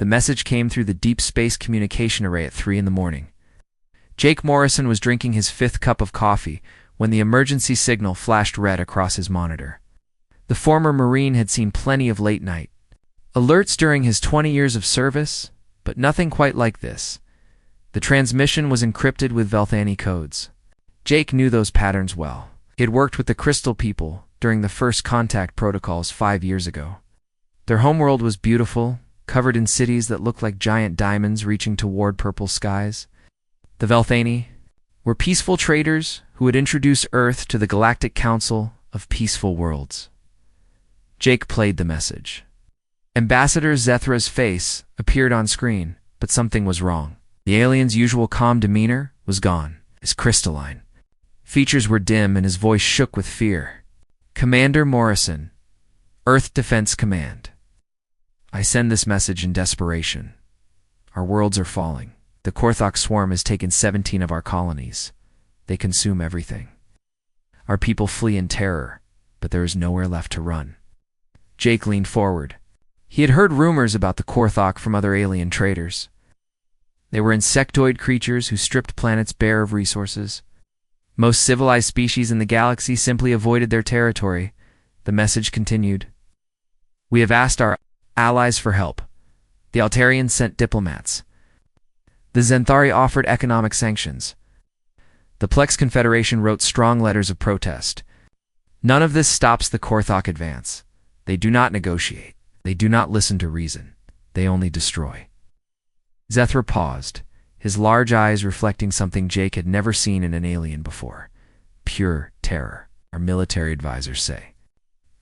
The message came through the deep space communication array at 3 in the morning. Jake Morrison was drinking his 5th cup of coffee when the emergency signal flashed red across his monitor. The former Marine had seen plenty of late-night alerts during his 20 years of service, but nothing quite like this. The transmission was encrypted with Velthani codes. Jake knew those patterns well. He had worked with the Crystal People during the first contact protocols 5 years ago. Their homeworld was beautiful, covered in cities that looked like giant diamonds reaching toward purple skies. The Velthani were peaceful traders who would introduce Earth to the Galactic Council of Peaceful Worlds. Jake played the message. Ambassador Zethra's face appeared on screen, but something was wrong. The alien's usual calm demeanor was gone. His crystalline features were dim and his voice shook with fear. Commander Morrison, Earth Defense Command. I send this message in desperation. Our worlds are falling. The Korthok swarm has taken 17 of our colonies. They consume everything. Our people flee in terror, but there is nowhere left to run. Jake leaned forward. He had heard rumors about the Korthok from other alien traders. They were insectoid creatures who stripped planets bare of resources. Most civilized species in the galaxy simply avoided their territory. The message continued. We have asked our allies for help. The Altarians sent diplomats. The Zenthari offered economic sanctions. The Plex Confederation wrote strong letters of protest. None of this stops the Korthok advance. They do not negotiate. They do not listen to reason. They only destroy. Zethra paused, his large eyes reflecting something Jake had never seen in an alien before. Pure terror, our military advisors say.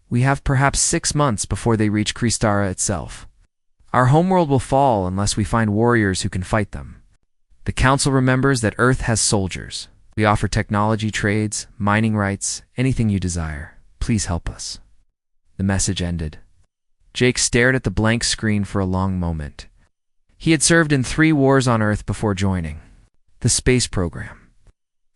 We have perhaps 6 months before they reach Kristara itself. Our homeworld will fall unless we find warriors who can fight them. The Council remembers that Earth has soldiers. We offer technology trades, mining rights, anything you desire. Please help us. The message ended. Jake stared at the blank screen for a long moment. He had served in 3 wars on Earth before joining the space program.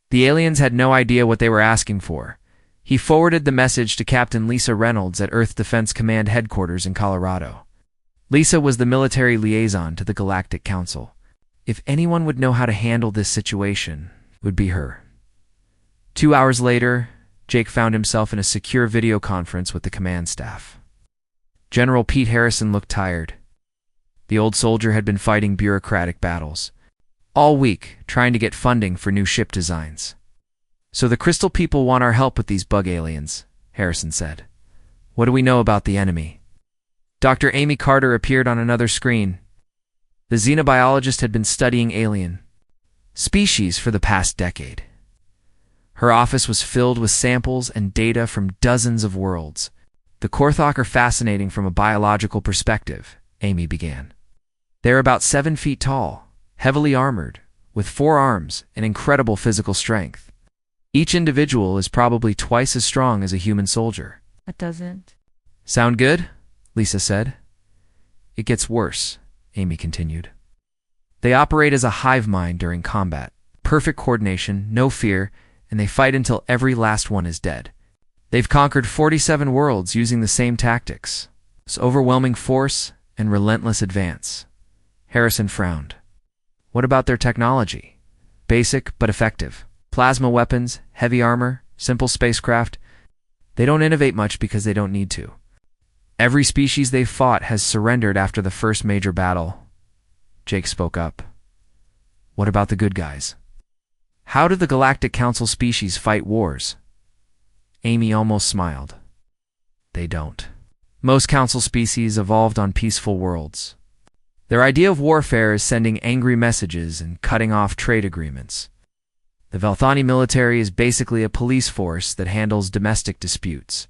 The aliens had no idea what they were asking for. He forwarded the message to Captain Lisa Reynolds at Earth Defense Command headquarters in Colorado. Lisa was the military liaison to the Galactic Council. If anyone would know how to handle this situation, it would be her. 2 hours later, Jake found himself in a secure video conference with the command staff. General Pete Harrison looked tired. The old soldier had been fighting bureaucratic battles all week, trying to get funding for new ship designs. So the Crystal People want our help with these bug aliens, Harrison said. What do we know about the enemy? Dr. Amy Carter appeared on another screen. The xenobiologist had been studying alien species for the past decade. Her office was filled with samples and data from dozens of worlds. The Korthok are fascinating from a biological perspective, Amy began. They're about 7 feet tall, heavily armored, with 4 arms and incredible physical strength. Each individual is probably twice as strong as a human soldier. That doesn't Sound good? Lisa said. It gets worse, Amy continued. They operate as a hive mind during combat. Perfect coordination, no fear, and they fight until every last one is dead. They've conquered 47 worlds using the same tactics. It's overwhelming force and relentless advance. Harrison frowned. What about their technology? Basic but effective. Plasma weapons, heavy armor, simple spacecraft. They don't innovate much because they don't need to. Every species they've fought has surrendered after the first major battle. Jake spoke up. What about the good guys? How do the Galactic Council species fight wars? Amy almost smiled. They don't. Most Council species evolved on peaceful worlds. Their idea of warfare is sending angry messages and cutting off trade agreements. The Velthani military is basically a police force that handles domestic disputes.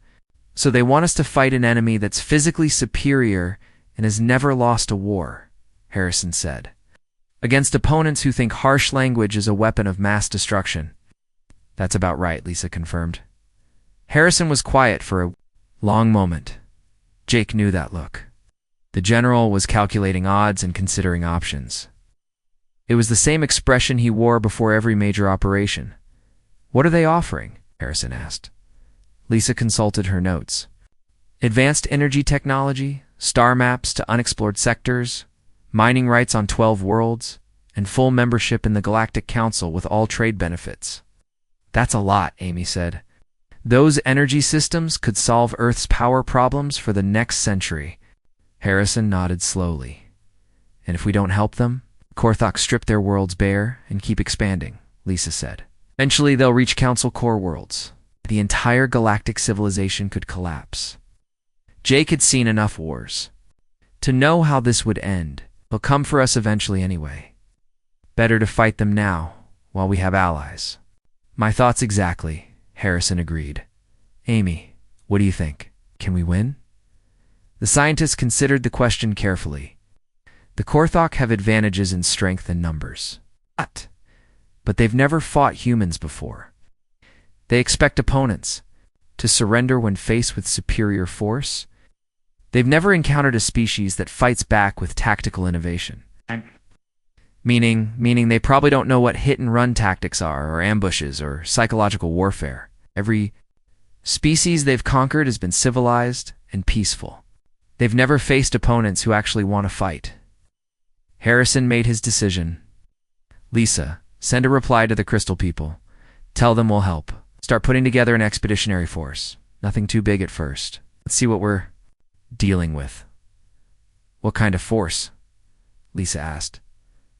So they want us to fight an enemy that's physically superior and has never lost a war, Harrison said. Against opponents who think harsh language is a weapon of mass destruction. That's about right, Lisa confirmed. Harrison was quiet for a long moment. Jake knew that look. The general was calculating odds and considering options. It was the same expression he wore before every major operation. What are they offering? Harrison asked. Lisa consulted her notes. Advanced energy technology, star maps to unexplored sectors, mining rights on 12 worlds, and full membership in the Galactic Council with all trade benefits. That's a lot, Amy said. Those energy systems could solve Earth's power problems for the next century. Harrison nodded slowly. And if we don't help them, Korthok strip their worlds bare and keep expanding, Lisa said. Eventually they'll reach Council core worlds. The entire galactic civilization could collapse. Jake had seen enough wars to know how this would end. They'll come for us eventually anyway. Better to fight them now, while we have allies. My thoughts exactly, Harrison agreed. Amy, what do you think? Can we win? The scientist considered the question carefully. The Korthok have advantages in strength and numbers. But they've never fought humans before. They expect opponents to surrender when faced with superior force. They've never encountered a species that fights back with tactical innovation. Meaning they probably don't know what hit-and-run tactics are, or ambushes, or psychological warfare. Every species they've conquered has been civilized and peaceful. They've never faced opponents who actually want to fight. Harrison made his decision. Lisa, send a reply to the Crystal people. Tell them we'll help. Start putting together an expeditionary force. Nothing too big at first. Let's see what we're dealing with. What kind of force? Lisa asked.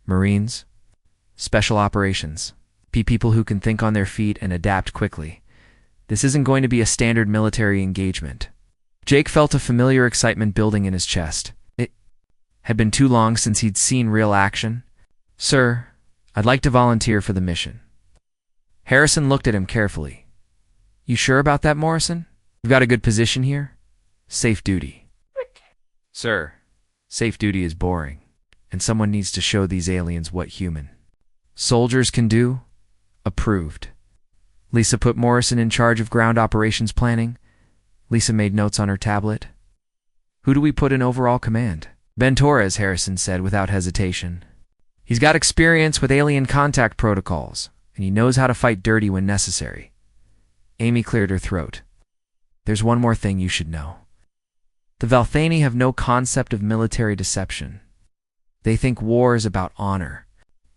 Marines? Special operations. Be people who can think on their feet and adapt quickly. This isn't going to be a standard military engagement. Jake felt a familiar excitement building in his chest. It had been too long since he'd seen real action. Sir, I'd like to volunteer for the mission. Harrison looked at him carefully. You sure about that, Morrison? We've got a good position here? Safe duty. Sir, safe duty is boring, and someone needs to show these aliens what human soldiers can do. Approved. Lisa put Morrison in charge of ground operations planning. Lisa made notes on her tablet. Who do we put in overall command? Ben Torres, Harrison said without hesitation. He's got experience with alien contact protocols, and he knows how to fight dirty when necessary. Amy cleared her throat. There's one more thing you should know. The Valthani have no concept of military deception. They think war is about honor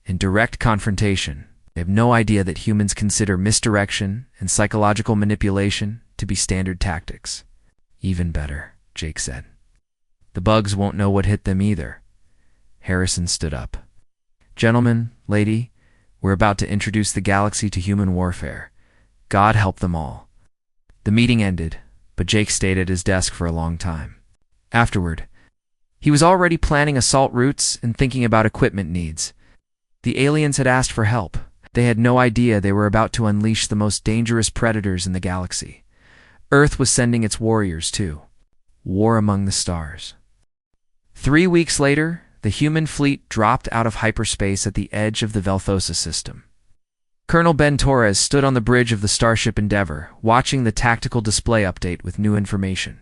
and direct confrontation. They have no idea that humans consider misdirection and psychological manipulation to be standard tactics. Even better, Jake said. The bugs won't know what hit them either. Harrison stood up. Gentlemen, lady, we're about to introduce the galaxy to human warfare. God help them all. The meeting ended, but Jake stayed at his desk for a long time. Afterward, he was already planning assault routes and thinking about equipment needs. The aliens had asked for help. They had no idea they were about to unleash the most dangerous predators in the galaxy. Earth was sending its warriors too. War among the stars. 3 weeks later, the human fleet dropped out of hyperspace at the edge of the Velthosa system. Colonel Ben Torres stood on the bridge of the Starship Endeavor, watching the tactical display update with new information.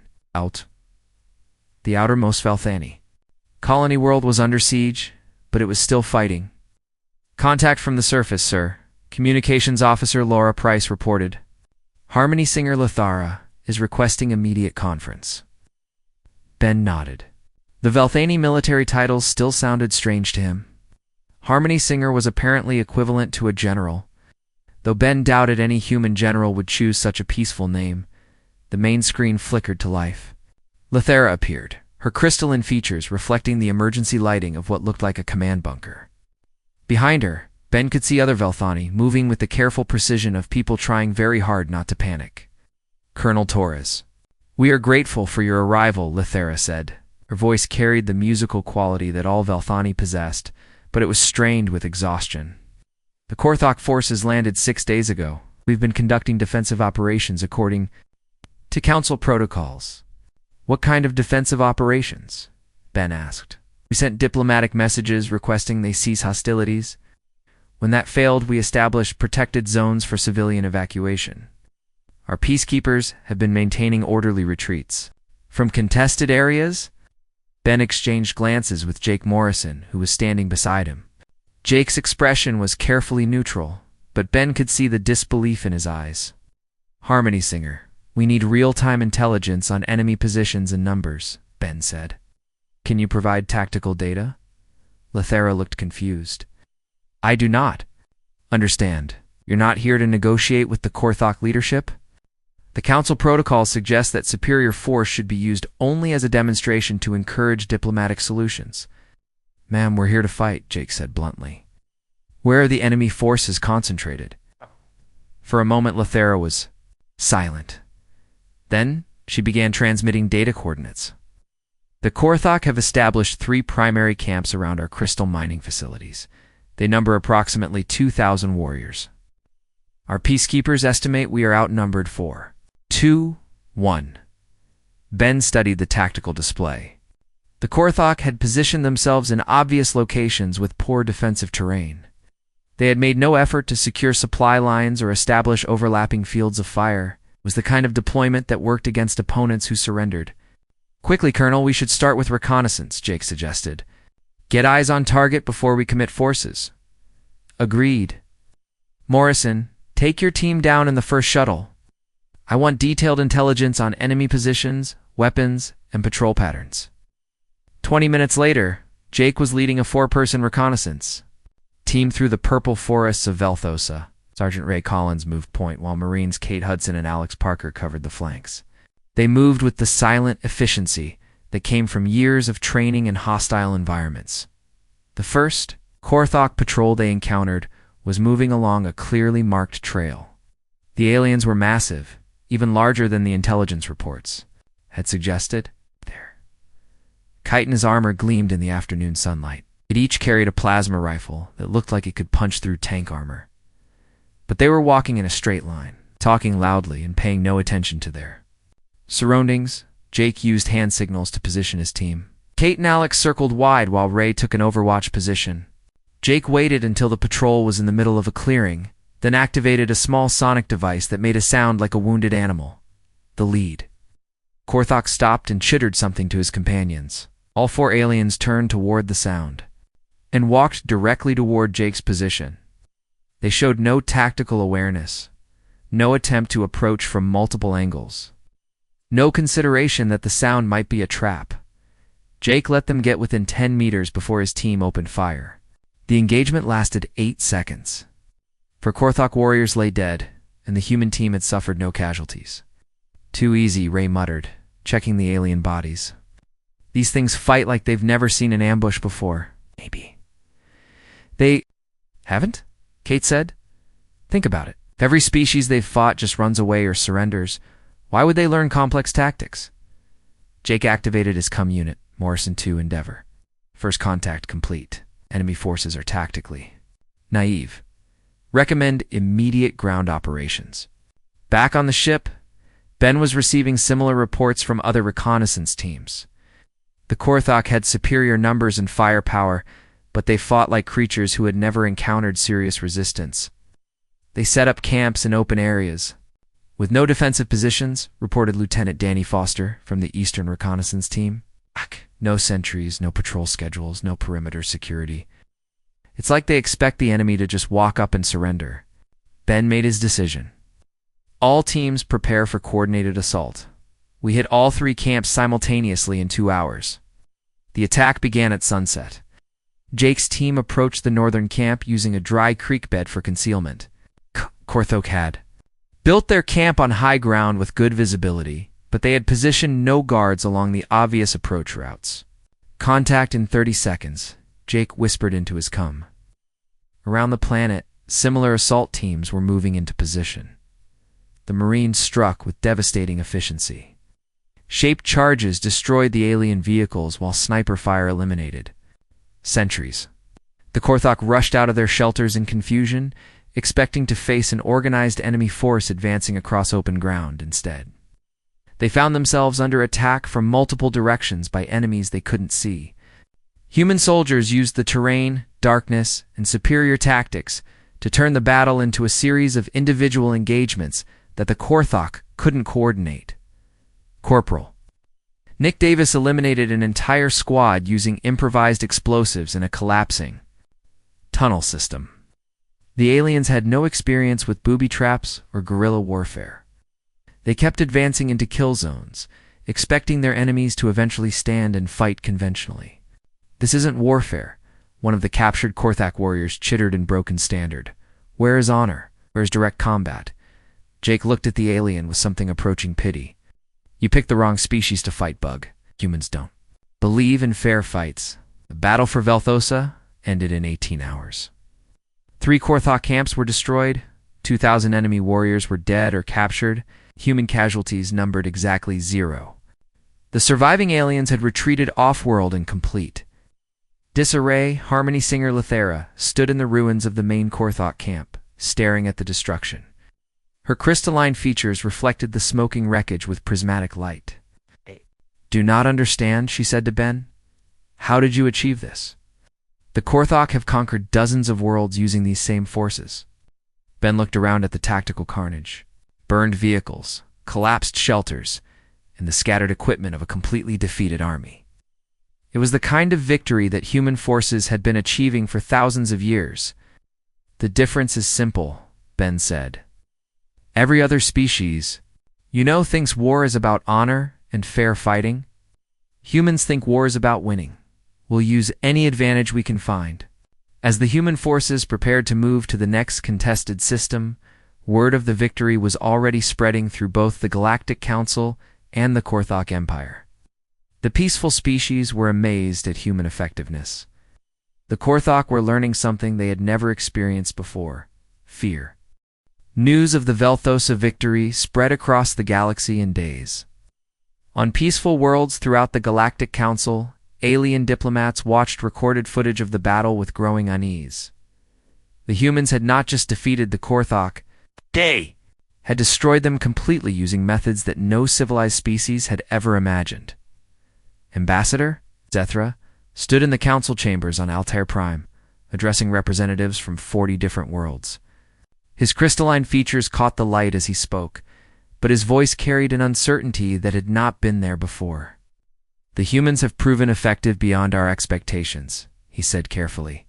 The outermost Valthani colony world was under siege, but it was still fighting. Contact from the surface, sir. Communications Officer Laura Price reported. Harmony singer Lothara is requesting immediate conference. Ben nodded. The Valthani military titles still sounded strange to him. Harmony singer was apparently equivalent to a general. Though Ben doubted any human general would choose such a peaceful name, the main screen flickered to life. Lothara appeared, her crystalline features reflecting the emergency lighting of what looked like a command bunker. Behind her, Ben could see other Valthani moving with the careful precision of people trying very hard not to panic. Colonel Torres. We are grateful for your arrival, Lothara said. Her voice carried the musical quality that all Valthani possessed, but it was strained with exhaustion. The Korthok forces landed 6 days ago. We've been conducting defensive operations according to Council protocols. What kind of defensive operations? Ben asked. We sent diplomatic messages requesting they cease hostilities. When that failed, we established protected zones for civilian evacuation. Our peacekeepers have been maintaining orderly retreats. From contested areas? Ben exchanged glances with Jake Morrison, who was standing beside him. Jake's expression was carefully neutral, but Ben could see the disbelief in his eyes. Harmony singer, we need real-time intelligence on enemy positions and numbers, Ben said. Can you provide tactical data? Lethera looked confused. I do not understand. You're not here to negotiate with the Korthok leadership? The Council protocol suggests that superior force should be used only as a demonstration to encourage diplomatic solutions. Ma'am, we're here to fight, Jake said bluntly. Where are the enemy forces concentrated? For a moment, Lethera was silent. Then she began transmitting data coordinates. The Korthok have established 3 primary camps around our crystal mining facilities. They number approximately 2,000 warriors. Our peacekeepers estimate we are outnumbered 4-2-1. Ben studied the tactical display. The Korthok had positioned themselves in obvious locations with poor defensive terrain. They had made no effort to secure supply lines or establish overlapping fields of fire. It was the kind of deployment that worked against opponents who surrendered. Quickly, Colonel, we should start with reconnaissance, Jake suggested. Get eyes on target before we commit forces. Agreed. Morrison, take your team down in the first shuttle. I want detailed intelligence on enemy positions, weapons, and patrol patterns. 20 minutes later, Jake was leading a 4-person reconnaissance team through the purple forests of Velthosa. Sergeant Ray Collins moved point, while Marines Kate Hudson and Alex Parker covered the flanks. They moved with the silent efficiency that came from years of training in hostile environments. The first Korthok patrol they encountered was moving along a clearly marked trail. The aliens were massive, even larger than the intelligence reports had suggested. There. Chitin's armor gleamed in the afternoon sunlight. It each carried a plasma rifle that looked like it could punch through tank armor. But they were walking in a straight line, talking loudly and paying no attention to their surroundings. Jake used hand signals to position his team. Kate and Alex circled wide while Ray took an overwatch position. Jake waited until the patrol was in the middle of a clearing, then activated a small sonic device that made a sound like a wounded animal. The lead. Korthok stopped and chittered something to his companions. All 4 aliens turned toward the sound and walked directly toward Jake's position. They showed no tactical awareness, no attempt to approach from multiple angles, no consideration that the sound might be a trap. Jake let them get within 10 meters before his team opened fire. The engagement lasted 8 seconds. 4 Korthok warriors lay dead, and the human team had suffered no casualties. Too easy, Ray muttered, checking the alien bodies. These things fight like they've never seen an ambush before. Maybe. They haven't? Kate said. Think about it. If every species they've fought just runs away or surrenders, why would they learn complex tactics? Jake activated his CUM unit, Morrison 2 Endeavor. First contact complete. Enemy forces are tactically naive. Recommend immediate ground operations. Back on the ship, Ben was receiving similar reports from other reconnaissance teams. The Korthok had superior numbers and firepower, but they fought like creatures who had never encountered serious resistance. They set up camps in open areas, with no defensive positions, reported Lieutenant Danny Foster from the Eastern Reconnaissance Team. No sentries, no patrol schedules, no perimeter security. It's like they expect the enemy to just walk up and surrender. Ben made his decision. All teams prepare for coordinated assault. We hit all 3 camps simultaneously in 2 hours. The attack began at sunset. Jake's team approached the northern camp using a dry creek bed for concealment. Korthok had built their camp on high ground with good visibility, but they had positioned no guards along the obvious approach routes. Contact in 30 seconds, Jake whispered into his CUM. Around the planet, similar assault teams were moving into position. The Marines struck with devastating efficiency. Shaped charges destroyed the alien vehicles while sniper fire eliminated sentries. The Korthok rushed out of their shelters in confusion, expecting to face an organized enemy force advancing across open ground instead. They found themselves under attack from multiple directions by enemies they couldn't see. Human soldiers used the terrain, darkness, and superior tactics to turn the battle into a series of individual engagements that the Korthok couldn't coordinate. Corporal Nick Davis eliminated an entire squad using improvised explosives in a collapsing tunnel system. The aliens had no experience with booby traps or guerrilla warfare. They kept advancing into kill zones, expecting their enemies to eventually stand and fight conventionally. This isn't warfare. One of the captured Korthak warriors chittered in broken standard. Where is honor? Where is direct combat? Jake looked at the alien with something approaching pity. You picked the wrong species to fight, Bug. Humans don't believe in fair fights. The battle for Velthosa ended in 18 hours. 3 Korthak camps were destroyed. 2,000 enemy warriors were dead or captured. Human casualties numbered exactly 0. The surviving aliens had retreated off-world and complete. Disarray, Harmony Singer Lethera, stood in the ruins of the main Korthak camp, staring at the destruction. Her crystalline features reflected the smoking wreckage with prismatic light. Do not understand, she said to Ben. How did you achieve this? The Korthak have conquered dozens of worlds using these same forces. Ben looked around at the tactical carnage. Burned vehicles, collapsed shelters, and the scattered equipment of a completely defeated army. It was the kind of victory that human forces had been achieving for thousands of years. The difference is simple, Ben said. Every other species, thinks war is about honor and fair fighting. Humans think war is about winning. We'll use any advantage we can find. As the human forces prepared to move to the next contested system, word of the victory was already spreading through both the Galactic Council and the Korthak Empire. The peaceful species were amazed at human effectiveness. The Korthak were learning something they had never experienced before: fear. News of the Velthosa victory spread across the galaxy in days. On peaceful worlds throughout the Galactic Council, alien diplomats watched recorded footage of the battle with growing unease. The humans had not just defeated the Korthak, they had destroyed them completely using methods that no civilized species had ever imagined. Ambassador Zethra stood in the council chambers on Altair Prime, addressing representatives from 40 different worlds. His crystalline features caught the light as he spoke, but his voice carried an uncertainty that had not been there before. The humans have proven effective beyond our expectations, he said carefully.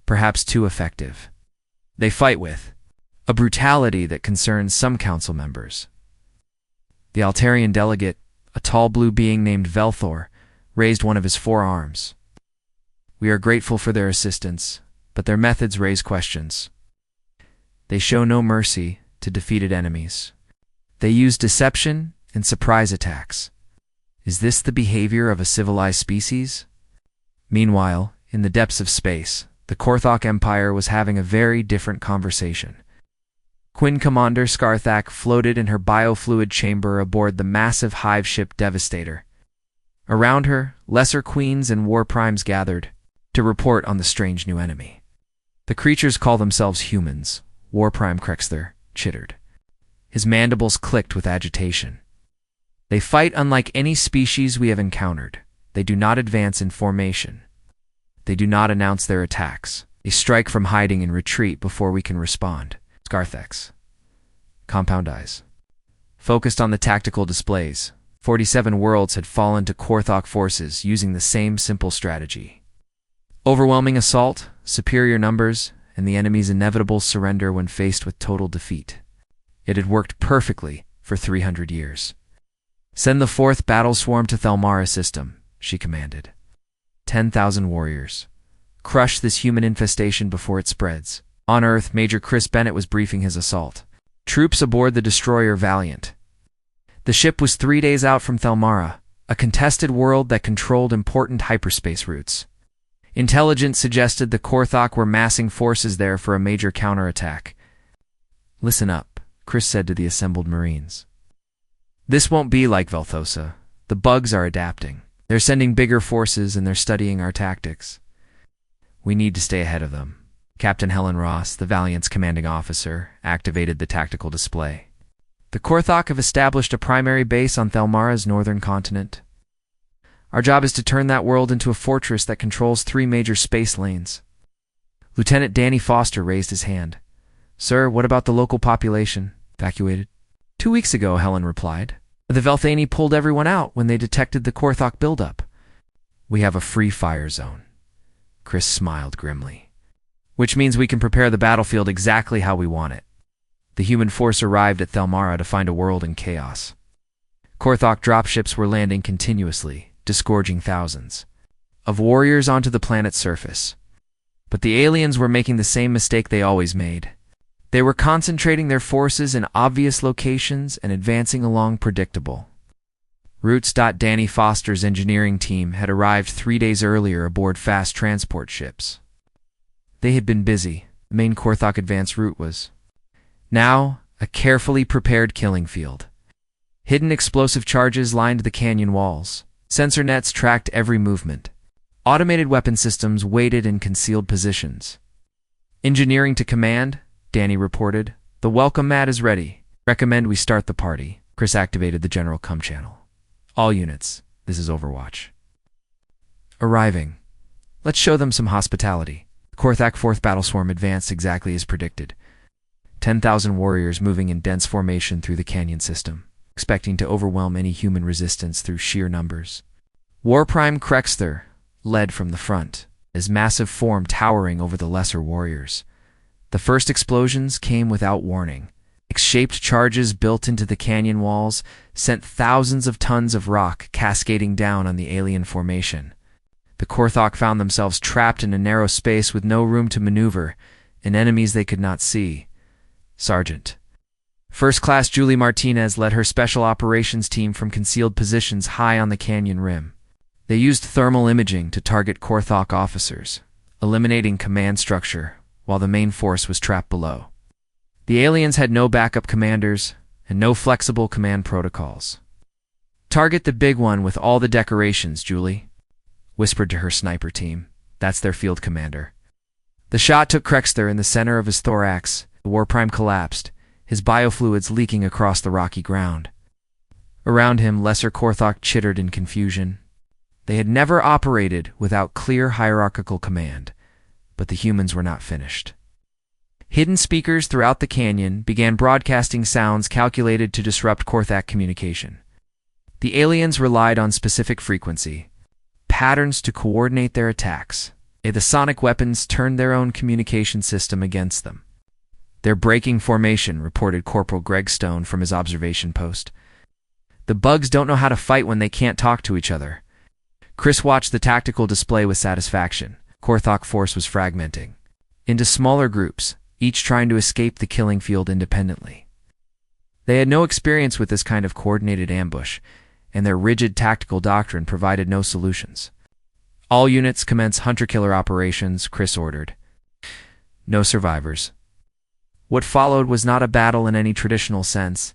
Perhaps too effective. They fight with a brutality that concerns some council members. The Altarian delegate, a tall blue being named Velthor, raised one of his 4 arms. We are grateful for their assistance, but their methods raise questions. They show no mercy to defeated enemies. They use deception and surprise attacks. Is this the behavior of a civilized species? Meanwhile, in the depths of space, the Korthak Empire was having a very different conversation. Queen Commander Skarthak floated in her biofluid chamber aboard the massive hive ship Devastator. Around her, lesser queens and war primes gathered to report on the strange new enemy. The creatures call themselves humans, War Prime Krexther chittered. His mandibles clicked with agitation. They fight unlike any species we have encountered. They do not advance in formation. They do not announce their attacks. They strike from hiding and retreat before we can respond. Skarthex. Compound eyes. Focused on the tactical displays, 47 worlds had fallen to Korthak forces using the same simple strategy. Overwhelming assault, superior numbers, and the enemy's inevitable surrender when faced with total defeat. It had worked perfectly for 300 years. Send the 4th battle swarm to Thelmara system, she commanded. 10,000 warriors. Crush this human infestation before it spreads. On Earth, Major Chris Bennett was briefing his assault. Troops aboard the destroyer Valiant. The ship was 3 days out from Thelmara, a contested world that controlled important hyperspace routes. Intelligence suggested the Korthak were massing forces there for a major counterattack. Listen up, Chris said to the assembled Marines. This won't be like Velthosa. The bugs are adapting. They're sending bigger forces and they're studying our tactics. We need to stay ahead of them. Captain Helen Ross, the Valiant's commanding officer, activated the tactical display. The Korthak have established a primary base on Thelmara's northern continent. Our job is to turn that world into a fortress that controls 3 major space lanes. Lieutenant Danny Foster raised his hand. Sir, what about the local population? Evacuated? 2 weeks ago, Helen replied. The Velthani pulled everyone out when they detected the Korthak buildup. We have a free fire zone. Chris smiled grimly. Which means we can prepare the battlefield exactly how we want it. The human force arrived at Thelmara to find a world in chaos. Korthak dropships were landing continuously, disgorging thousands of warriors onto the planet's surface. But the aliens were making the same mistake they always made. They were concentrating their forces in obvious locations and advancing along predictable routes. Danny Foster's engineering team had arrived 3 days earlier aboard fast transport ships. They had been busy. The main Korthok advance route was now a carefully prepared killing field. Hidden explosive charges lined the canyon walls. Sensor nets tracked every movement. Automated weapon systems waited in concealed positions. Engineering to command, Danny reported. The welcome mat is ready. Recommend we start the party. Chris activated the general comm channel. All units, this is Overwatch. Arriving. Let's show them some hospitality. Korthak 4th Battle Swarm advanced exactly as predicted. 10,000 warriors moving in dense formation through the canyon system, expecting to overwhelm any human resistance through sheer numbers. War Prime Krexther led from the front, his massive form towering over the lesser warriors. The first explosions came without warning. X-shaped charges built into the canyon walls sent thousands of tons of rock cascading down on the alien formation. The Korthok found themselves trapped in a narrow space with no room to maneuver, and enemies they could not see. Sergeant. First Class Julie Martinez led her special operations team from concealed positions high on the canyon rim. They used thermal imaging to target Korthok officers, eliminating command structure, while the main force was trapped below. The aliens had no backup commanders and no flexible command protocols. Target the big one with all the decorations, Julie whispered to her sniper team. That's their field commander. The shot took Krexther in the center of his thorax. The War Prime collapsed, his biofluids leaking across the rocky ground. Around him, lesser Korthok chittered in confusion. They had never operated without clear hierarchical command, but the humans were not finished. Hidden speakers throughout the canyon began broadcasting sounds calculated to disrupt Korthak communication. The aliens relied on specific frequency patterns to coordinate their attacks. The sonic weapons turned their own communication system against them. They're breaking formation, reported Corporal Greg Stone from his observation post. The bugs don't know how to fight when they can't talk to each other. Chris watched the tactical display with satisfaction. Korthok force was fragmenting into smaller groups, each trying to escape the killing field independently. They had no experience with this kind of coordinated ambush, and their rigid tactical doctrine provided no solutions. All units commence hunter-killer operations, Chris ordered. No survivors. What followed was not a battle in any traditional sense.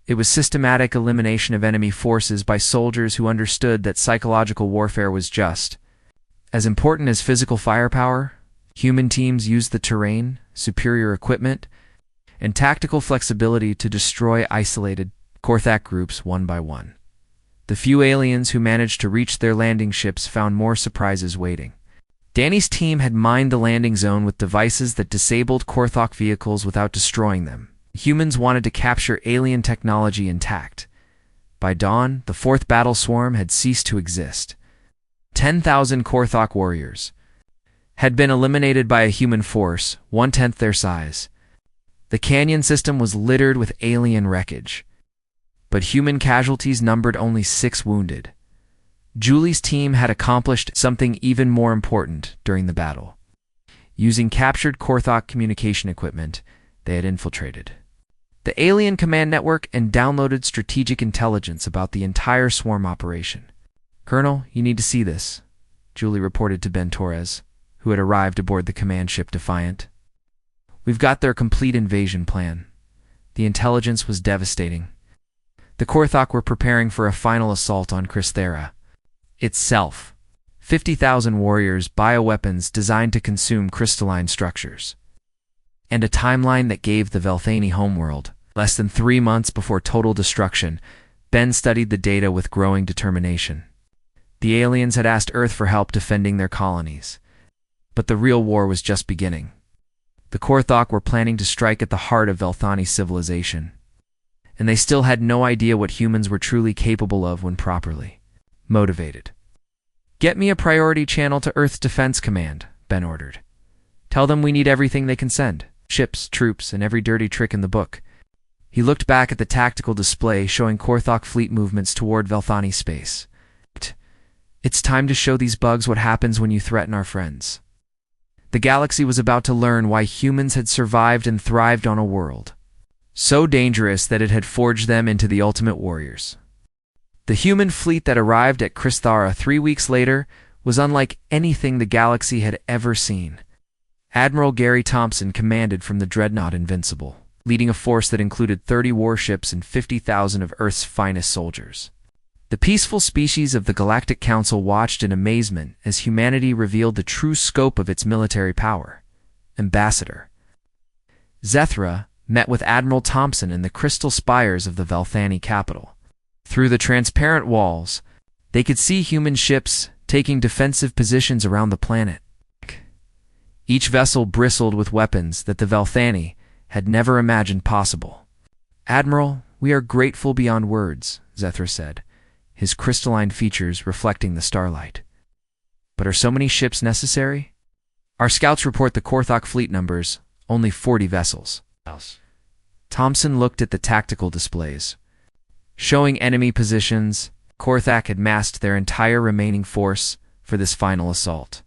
It was systematic elimination of enemy forces by soldiers who understood that psychological warfare was just as important as physical firepower. Human teams used the terrain, superior equipment, and tactical flexibility to destroy isolated Korthak groups one by one. The few aliens who managed to reach their landing ships found more surprises waiting. Danny's team had mined the landing zone with devices that disabled Korthok vehicles without destroying them. Humans wanted to capture alien technology intact. By dawn, the 4th Battle Swarm had ceased to exist. 10,000 Korthok warriors had been eliminated by a human force, 1/10 their size. The canyon system was littered with alien wreckage, but human casualties numbered only 6 wounded. Julie's team had accomplished something even more important during the battle. Using captured Korthok communication equipment, they had infiltrated the alien command network and downloaded strategic intelligence about the entire swarm operation. Colonel, you need to see this, Julie reported to Ben Torres, who had arrived aboard the command ship Defiant. We've got their complete invasion plan. The intelligence was devastating. The Korthok were preparing for a final assault on Krexther itself. 50,000 warriors, bioweapons designed to consume crystalline structures, and a timeline that gave the Velthani homeworld less than 3 months before total destruction. Ben studied the data with growing determination. The aliens had asked Earth for help defending their colonies, but the real war was just beginning. The Korthok were planning to strike at the heart of Velthani civilization, and they still had no idea what humans were truly capable of when properly motivated. Get me a priority channel to Earth's Defense Command, Ben ordered. Tell them we need everything they can send, ships, troops, and every dirty trick in the book. He looked back at the tactical display showing Korthok fleet movements toward Velthani space. It's time to show these bugs what happens when you threaten our friends. The galaxy was about to learn why humans had survived and thrived on a world so dangerous that it had forged them into the ultimate warriors. The human fleet that arrived at Kristara 3 weeks later was unlike anything the galaxy had ever seen. Admiral Gary Thompson commanded from the dreadnought Invincible, leading a force that included 30 warships and 50,000 of Earth's finest soldiers. The peaceful species of the Galactic Council watched in amazement as humanity revealed the true scope of its military power. Ambassador Zethra met with Admiral Thompson in the crystal spires of the Velthani capital. Through the transparent walls, they could see human ships taking defensive positions around the planet. Each vessel bristled with weapons that the Velthani had never imagined possible. "Admiral, we are grateful beyond words," Zethra said, his crystalline features reflecting the starlight. "But are so many ships necessary? Our scouts report the Korthok fleet numbers only 40 vessels." Thompson looked at the tactical displays. Showing enemy positions, Korthok had massed their entire remaining force for this final assault.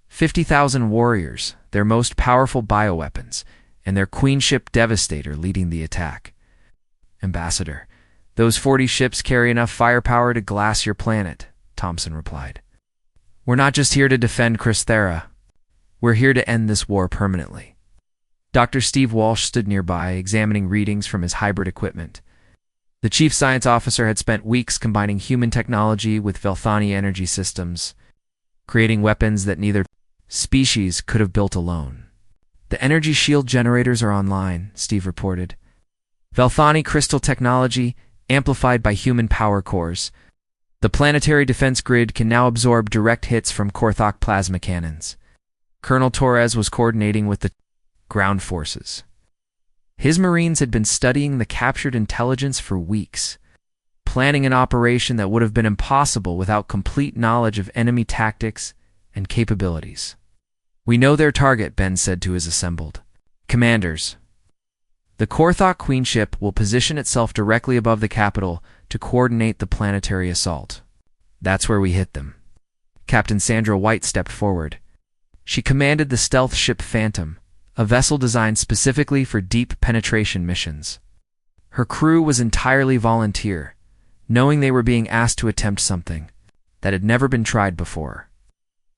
50,000 warriors, their most powerful bioweapons, and their queen ship Devastator leading the attack. "Ambassador, those 40 ships carry enough firepower to glass your planet," Thompson replied. "We're not just here to defend Kristara. We're here to end this war permanently." Dr. Steve Walsh stood nearby, examining readings from his hybrid equipment. The chief science officer had spent weeks combining human technology with Velthani energy systems, creating weapons that neither species could have built alone. "The energy shield generators are online," Steve reported. "Velthani crystal technology amplified by human power cores. The planetary defense grid can now absorb direct hits from Korthok plasma cannons." Colonel Torres was coordinating with the ground forces. His Marines had been studying the captured intelligence for weeks, planning an operation that would have been impossible without complete knowledge of enemy tactics and capabilities. "We know their target," Ben said to his assembled commanders. "The Korthok Queen ship will position itself directly above the capital to coordinate the planetary assault. That's where we hit them." Captain Sandra White stepped forward. She commanded the stealth ship Phantom, a vessel designed specifically for deep penetration missions. Her crew was entirely volunteer, knowing they were being asked to attempt something that had never been tried before.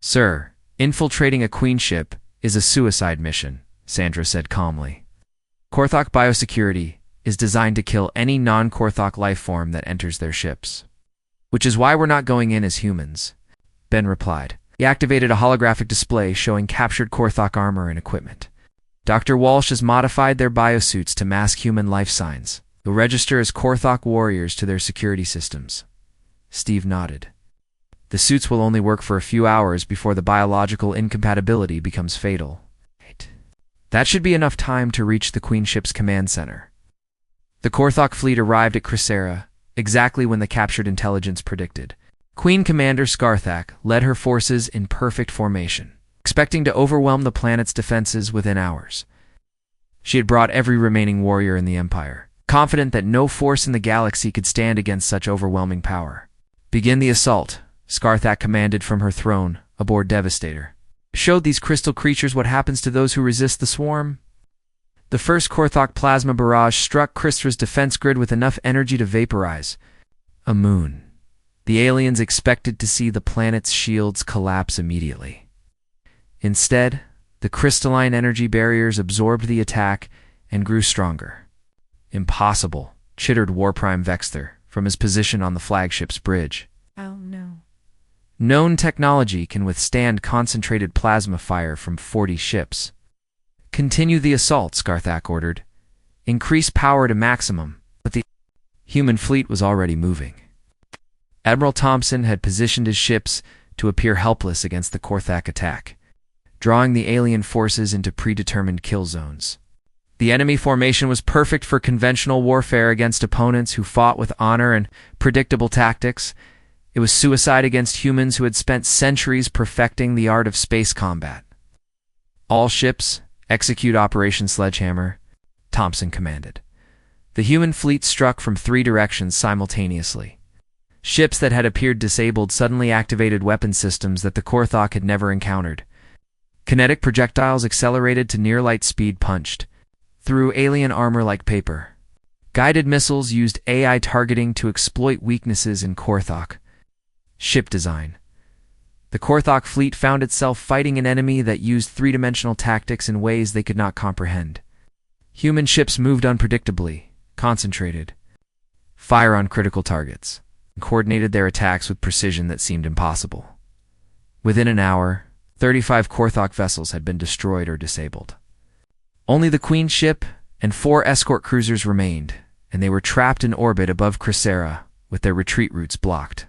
"Sir, infiltrating a queen ship is a suicide mission," Sandra said calmly. "Korthok biosecurity is designed to kill any non-Korthok life form that enters their ships. Which is why we're not going in as humans," Ben replied. He activated a holographic display showing captured Korthok armor and equipment. "Dr. Walsh has modified their biosuits to mask human life signs. They'll register as Korthok warriors to their security systems." Steve nodded. "The suits will only work for a few hours before the biological incompatibility becomes fatal. That should be enough time to reach the Queen ship's command center." The Korthok fleet arrived at Kristara exactly when the captured intelligence predicted. Queen Commander Skarthak led her forces in perfect formation, expecting to overwhelm the planet's defenses within hours. She had brought every remaining warrior in the Empire, confident that no force in the galaxy could stand against such overwhelming power. "Begin the assault," Skarthak commanded from her throne aboard Devastator. "Showed these crystal creatures what happens to those who resist the swarm." The first Korthok plasma barrage struck Kristra's defense grid with enough energy to vaporize a moon. The aliens expected to see the planet's shields collapse immediately. Instead, the crystalline energy barriers absorbed the attack and grew stronger. "Impossible," chittered Warprime Vexter from his position on the flagship's bridge. "Oh no." "Known technology can withstand concentrated plasma fire from 40 ships." "Continue the assault," Skarthak ordered. "Increase power to maximum." But the human fleet was already moving. Admiral Thompson had positioned his ships to appear helpless against the Korthak attack, drawing the alien forces into predetermined kill zones. The enemy formation was perfect for conventional warfare against opponents who fought with honor and predictable tactics. It was suicide against humans who had spent centuries perfecting the art of space combat. "All ships, execute Operation Sledgehammer," Thompson commanded. The human fleet struck from 3 directions simultaneously. Ships that had appeared disabled suddenly activated weapon systems that the Korthok had never encountered. Kinetic projectiles accelerated to near-light speed punched through alien armor like paper. Guided missiles used AI targeting to exploit weaknesses in Korthok. Ship design. The Korthok fleet found itself fighting an enemy that used three-dimensional tactics in ways they could not comprehend. Human ships moved unpredictably, concentrated, fire on critical targets, and coordinated their attacks with precision that seemed impossible. Within an hour, 35 Korthok vessels had been destroyed or disabled. Only the Queen ship and 4 escort cruisers remained, and they were trapped in orbit above Cressera with their retreat routes blocked.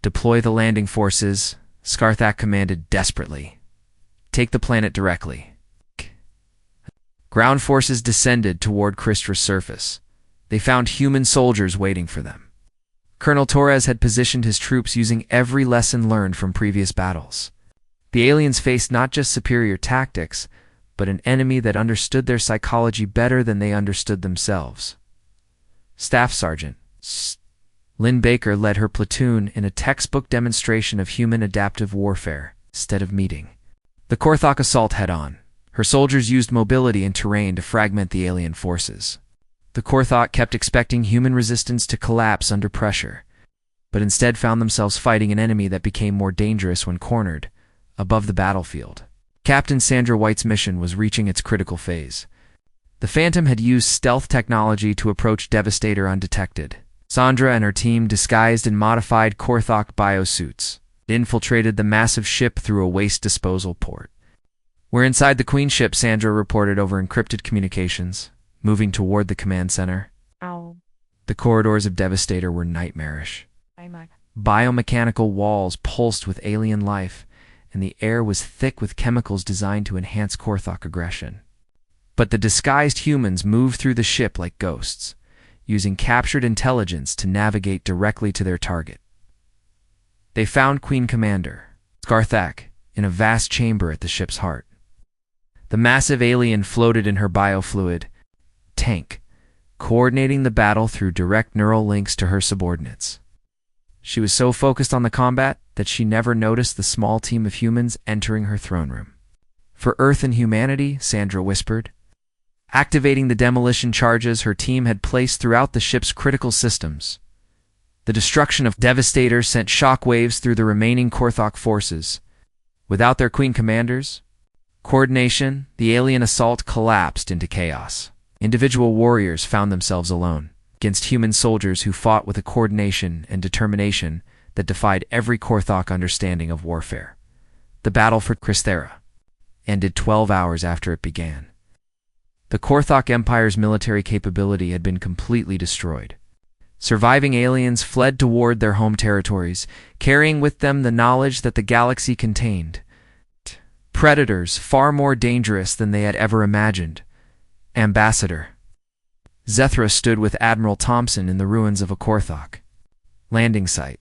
Deploy the landing forces, Scarthak commanded desperately. Take the planet directly. Ground forces descended toward Kristra's surface. They found human soldiers waiting for them. Colonel Torres had positioned his troops using every lesson learned from previous battles. The aliens faced not just superior tactics, but an enemy that understood their psychology better than they understood themselves. Staff Sergeant Lynn Baker led her platoon in a textbook demonstration of human adaptive warfare, instead of meeting the Korthok assault head-on. Her soldiers used mobility and terrain to fragment the alien forces. The Korthok kept expecting human resistance to collapse under pressure, but instead found themselves fighting an enemy that became more dangerous when cornered, above the battlefield. Captain Sandra White's mission was reaching its critical phase. The Phantom had used stealth technology to approach Devastator undetected. Sandra and her team, disguised in modified Korthok biosuits, infiltrated the massive ship through a waste disposal port. We're inside the Queen ship, Sandra reported over encrypted communications, moving toward the command center. Ow. The corridors of Devastator were nightmarish. Biomechanical walls pulsed with alien life, and the air was thick with chemicals designed to enhance Korthok aggression. But the disguised humans moved through the ship like ghosts, using captured intelligence to navigate directly to their target. They found Queen Commander Scarthak in a vast chamber at the ship's heart. The massive alien floated in her biofluid tank, coordinating the battle through direct neural links to her subordinates. She was so focused on the combat that she never noticed the small team of humans entering her throne room. For Earth and humanity, Sandra whispered, activating the demolition charges her team had placed throughout the ship's critical systems. The destruction of Devastator sent shockwaves through the remaining Korthok forces. Without their Queen commanders, coordination, the alien assault collapsed into chaos. Individual warriors found themselves alone against human soldiers who fought with a coordination and determination that defied every Korthok understanding of warfare. The battle for Cressera ended 12 hours after it began. The Korthok Empire's military capability had been completely destroyed. Surviving aliens fled toward their home territories, carrying with them the knowledge that the galaxy contained predators far more dangerous than they had ever imagined. Ambassador Zethra stood with Admiral Thompson in the ruins of a Korthok landing site.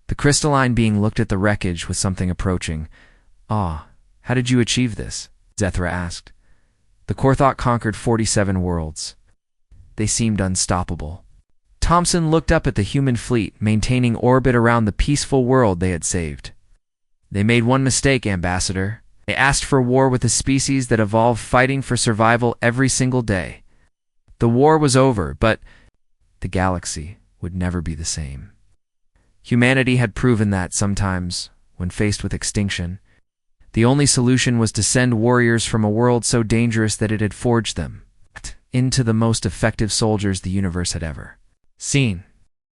The crystalline being looked at the wreckage with something approaching. "Ah, how did you achieve this?" Zethra asked. The Korthok conquered 47 worlds. They seemed unstoppable. Thompson looked up at the human fleet, maintaining orbit around the peaceful world they had saved. "They made one mistake, Ambassador. They asked for war with a species that evolved fighting for survival every single day. The war was over, but the galaxy would never be the same. Humanity had proven that sometimes, when faced with extinction, the only solution was to send warriors from a world so dangerous that it had forged them into the most effective soldiers the universe had ever seen."